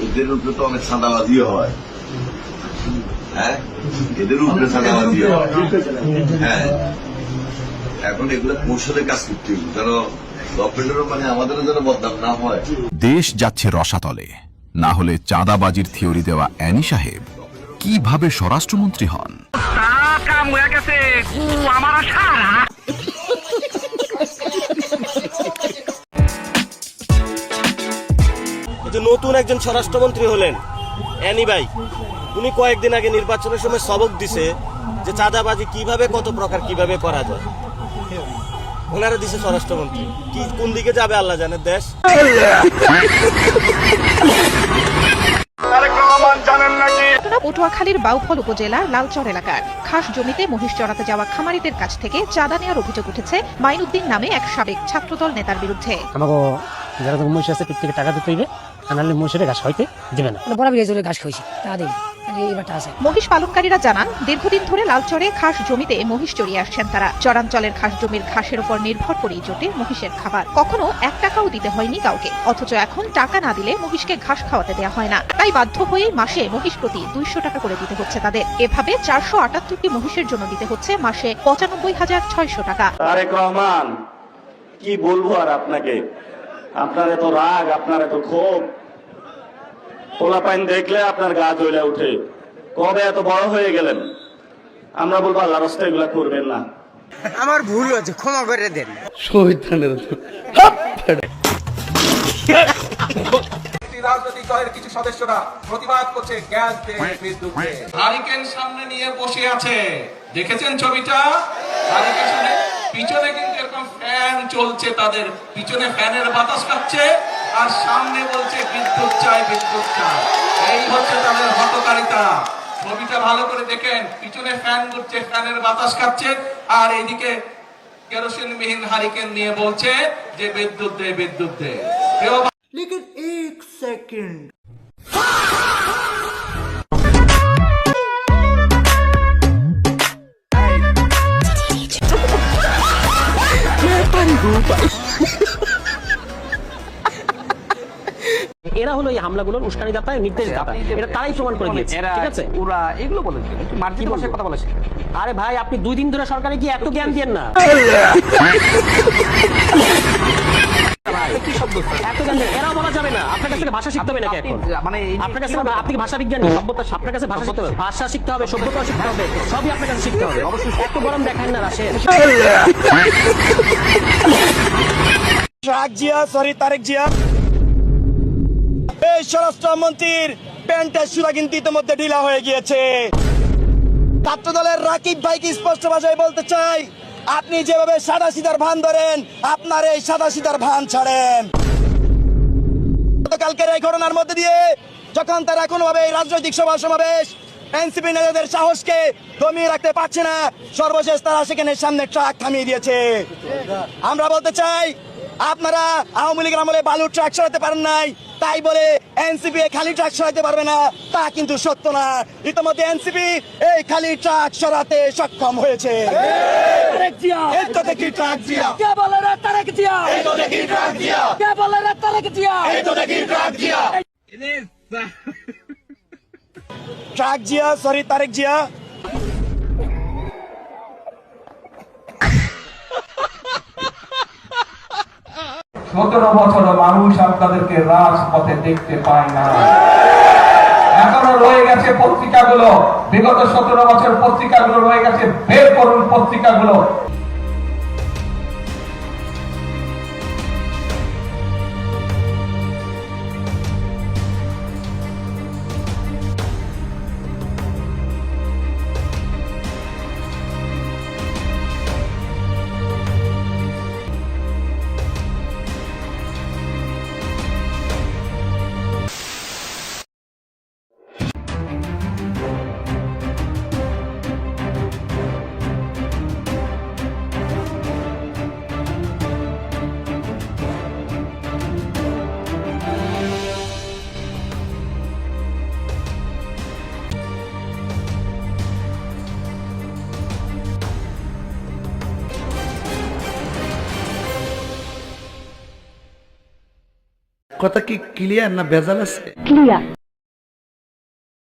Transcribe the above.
এদের উপরে তো অনেক চাঁদাবাজিও হয়। হ্যাঁ, এদের উপরে চাঁদাবাজি হয়। হ্যাঁ, এখন এগুলো কৌশলে কাজ করতে হবে, যেন গভর্নমেন্টেরও মানে আমাদেরও যেন বদনাম না হয়। দেশ যাচ্ছে রসাতলে, না হলে চাঁদাবাজির থিওরি দেওয়া অ্যানি সাহেব কিভাবে স্বরাষ্ট্রমন্ত্রী হন? নতুন একজন স্বরাষ্ট্রমন্ত্রী হলেন অ্যানি ভাই। উনি কয়েকদিন আগে নির্বাচনের সময় সবক দিছে যে চাঁদাবাজি কিভাবে কত প্রকার কিভাবে করা যায়। ওনারা দিছে স্বরাষ্ট্রমন্ত্রী, কি কোন দিকে যাবে আল্লাহ জানে দেশ। পটুয়াখালীর বাউফল উপজেলার লালচর এলাকার খাস জমিতে মহিষ চড়াতে যাওয়া খামারিদের কাছ থেকে চাঁদা নেওয়ার অভিযোগ উঠেছে মাইনুদ্দিন নামে এক সাবেক ছাত্রদল নেতার বিরুদ্ধে। আমাকে যারা মহিষ আছে প্রত্যেকে টাকা দিতে হইবে, আনালে মহিষের ঘাস হইতে দিবে না। বড় বিয়ে ঘাস খাইছি তা দিই। মহিষ পালনকারীরা জানান, দীর্ঘদিন ধরে লালচরে খাস জমিতে মহিষ চড়িয়ে আসছেন তারা। চরাঞ্চলের খাস জমির ঘাসের উপর নির্ভর করেই জোটে মহিষের খাবার। কখনো 1 টাকাও দিতে হয়নি কাউকে, অথচ এখন টাকা না দিলে মহিষকে ঘাস খাওয়াতে দেওয়া হয় না। তাই বাধ্য হয়ে মাসে মহিষ প্রতি 200 টাকা করে দিতে হচ্ছে তাদের। এভাবে 478টি মহিষের জন্য দিতে হচ্ছে মাসে 95,600 টাকা। তারেক রহমান, কি বলবো আর আপনাকে, আপনার এত রাগ, আপনার এত ক্ষোভ, পোলাপাইন দেখলে আপনার গা জ্বলে উঠে। কবে এত বড় হয়ে গেলেন? আমরা বলবো আল্লাহর রাস্তায় এগুলা করবেন না। আমার ভুল হয়েছে, ক্ষমা করে দেন। রাজনৈতিক দলের কিছু সদস্যরা প্রতিবাদ করছে গ্যাস বিদ্যুৎ। হারিকেন সামনে নিয়ে বসে আছে, দেখেছেন ছবিটা? হারিকেন সামনে, পিছনে কিন্তু এরকম ফ্যান চলছে, তাদের পিছনে ফ্যানের বাতাস খাচ্ছে, আর সামনে বলছে বিদ্যুৎ চাই, বিদ্যুৎ চাই। এই হচ্ছে তাদের হটকারিতা। ছবিটা ভালো করে দেখেন, পিছনে ফ্যান ঘুরছে, ফ্যানের বাতাস খাচ্ছে, আর এইদিকে কেরোসিনবিহীন হারিকেন নিয়ে বলছে যে বিদ্যুৎ দে, বিদ্যুৎ দে। लेकिन 1 सेकंड এরা হলো এই হামলাগুলোর উস্কানিদাতা, নির্দেশদাতা। এটা তারাই প্রমাণ করে দিয়েছে। ঠিক আছে, ওরা এগুলো বলেছে, মার্জিন ভাষায় কথা বলেছে। আরে ভাই, আপনি 2 দিন ধরে সরকারে গিয়ে এত জ্ঞান দেন না। কি শব্দ এত জ্ঞান দেন, এরা বলা যাবে না। আপনার কাছে ভাষা শিখতে হবে নাকি এখন? মানে আপনার কাছে, আপনি কি ভাষা বিজ্ঞানী? সভ্যতা, আপনার কাছে ভাষা শিখতে হবে, ভাষা শিখতে হবে, সভ্যতা শিখতে হবে, সবই আপনার কাছে শিখতে হবে। অবশ্যই এত গরম দেখান না রাশেদ। তারেক জিয়া এই স্বরাষ্ট্রমন্ত্রীর প্যান্টের সুরা কিন্তু ইতিমধ্যে ঢিলা হয়ে গিয়েছে। ছাত্র দলের রাকিব ভাইকে স্পষ্ট ভাষায় বলতে চাই, আপনি যেভাবে সাদা সিধার ভান ধরেন, আপনার এই সাদা সিধার ভান ছাড়েন। গতকালকের এই ঘটনার মধ্যে দিয়ে যখন তারা কোনোভাবে এই রাজনৈতিক সভা সমাবেশ এনসিপি নেতাদের সাহসকে দমিয়ে রাখতে পারছে না, সর্বশেষ তারা সেখানে সামনে ট্রাক থামিয়ে দিয়েছে। আমরা বলতে চাই, আপনারা আওয়ামী লীগের আমলে বালু ট্রাক সরাতে পারেন নাই, তাই বলে এনসিপি খালি ট্রাক সরাতে পারবে না তা কিন্তু সত্য না। ইতিমধ্যে এনসিপি এই খালি ট্রাক সরাতে সক্ষম হয়েছে। Truck Zia, sorry Tarique Zia. 17 বছর মানুষ আপনাদেরকে রাজপথে দেখতে পায় না। এখনো রয়ে গেছে পত্রিকাগুলো, বিগত 17 বছর পত্রিকাগুলো রয়ে গেছে। বের করুন পত্রিকাগুলো। কথা কি ক্লিয়ার না ভেজাল আছে? ক্লিয়ার।